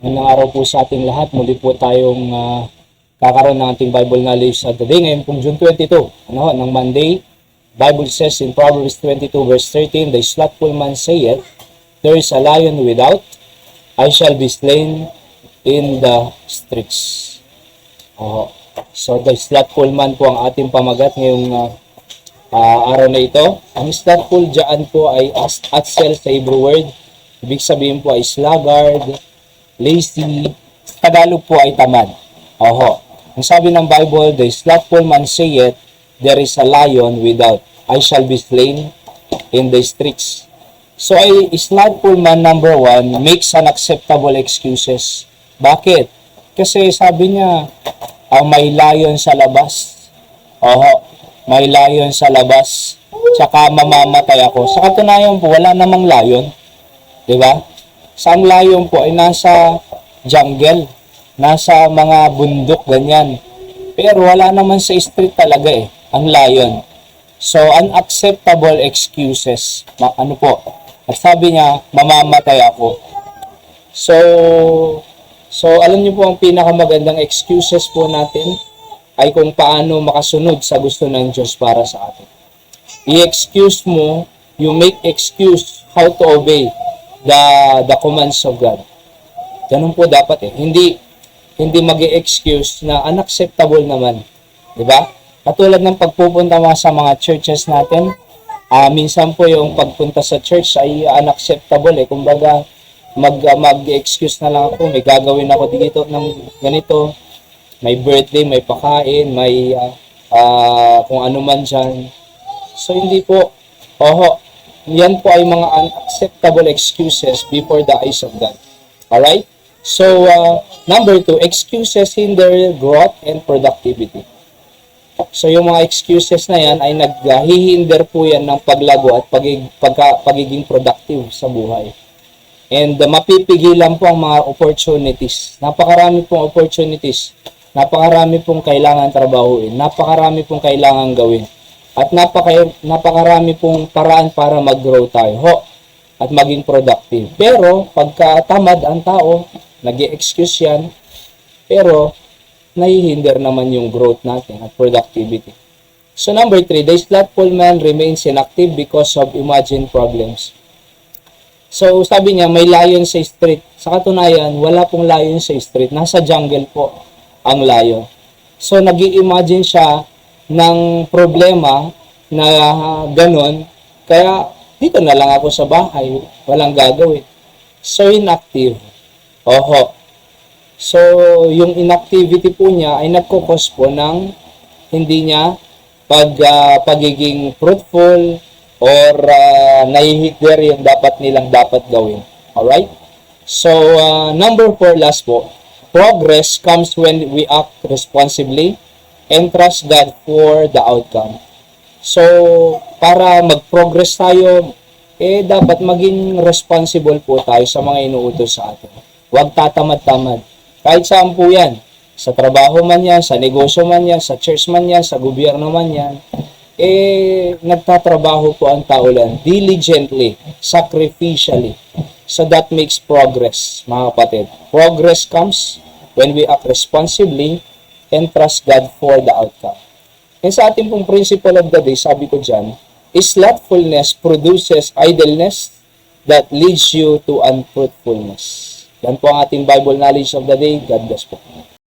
Magandang araw po sa ating lahat. Muli po tayong kakaroon ng ating Bible knowledge sa the day. Ngayon pong June 22, ng Monday. Bible says in Proverbs 22 verse 13, "The slothful man saith, there is a lion without, I shall be slain in the streets." So the slothful man po ang ating pamagat ngayong araw na ito. Ang slothful dyan po ay Atzel sa Hebrew word. Ibig sabihin po ay sluggard, lazy. Sa Tagalog po ay tamad. Ang sabi ng Bible, "The slothful man saith, there is a lion without, I shall be slain in the streets." So ay slothful man, number one, makes unacceptable excuses. Bakit? Kasi sabi niya, may lion sa labas. May lion sa labas. Tsaka mamamatay ako. Sa katunayan po, wala namang lion. Diba? Sa ang lion po ay nasa jungle, nasa mga bundok, ganyan. Pero wala naman sa street talaga ang lion. So, unacceptable excuses. At sabi niya, mamamatay ako. So alam niyo po ang pinakamagandang excuses po natin ay kung paano makasunod sa gusto ng Diyos para sa atin. I-excuse mo, you make excuse how to obey the commands of God. Ganun po dapat Hindi mag-excuse na unacceptable naman. Diba? Katulad ng pagpupunta sa mga churches natin, minsan po yung pagpunta sa church ay unacceptable Kumbaga, mag-excuse na lang ako, may gagawin ako dito ng ganito, may birthday, may pakain, may kung ano man dyan. So, hindi po. Yan po ay mga unacceptable excuses before the eyes of God. Alright? So, number 2, excuses hinder growth and productivity. So, yung mga excuses na yan ay naghihinder po yan ng paglago at pagiging productive sa buhay. And mapipigilan po ang mga opportunities. Napakarami pong opportunities. Napakarami pong kailangan trabahuin. Napakarami pong kailangan gawin. At napakarami pong paraan para mag-grow tayo at maging productive. Pero pagka tamad ang tao, nag-i-excuse yan, pero nahihinder naman yung growth natin at productivity. So number 3, the slothful man remains inactive because of imagined problems. So sabi niya, may lion sa street. Sa katunayan, wala pong lion sa street. Nasa jungle po ang lion. So nag-i-imagine siya ng problema na ganon, kaya dito na lang ako sa bahay, walang gagawin. So, inactive. So, yung inactivity po niya ay nagkukos po ng hindi niya pagiging fruitful or nahihider yung dapat gawin. Alright? So, number 4, last po. Progress comes when we act responsibly and trust God for the outcome. So, para mag-progress tayo, dapat maging responsible po tayo sa mga inuutos sa atin. Huwag tatamad-tamad. Kahit saan po yan. Sa trabaho man yan, sa negosyo man yan, sa church man yan, sa gobyerno man yan. Nagtatrabaho po ang tao lang diligently, sacrificially. So that makes progress, mga kapatid. Progress comes when we act responsibly and trust God for the outcome. And sa ating pong principle of the day, sabi ko dyan, slothfulness produces idleness that leads you to unfruitfulness. Yan po ang ating Bible knowledge of the day. God bless po.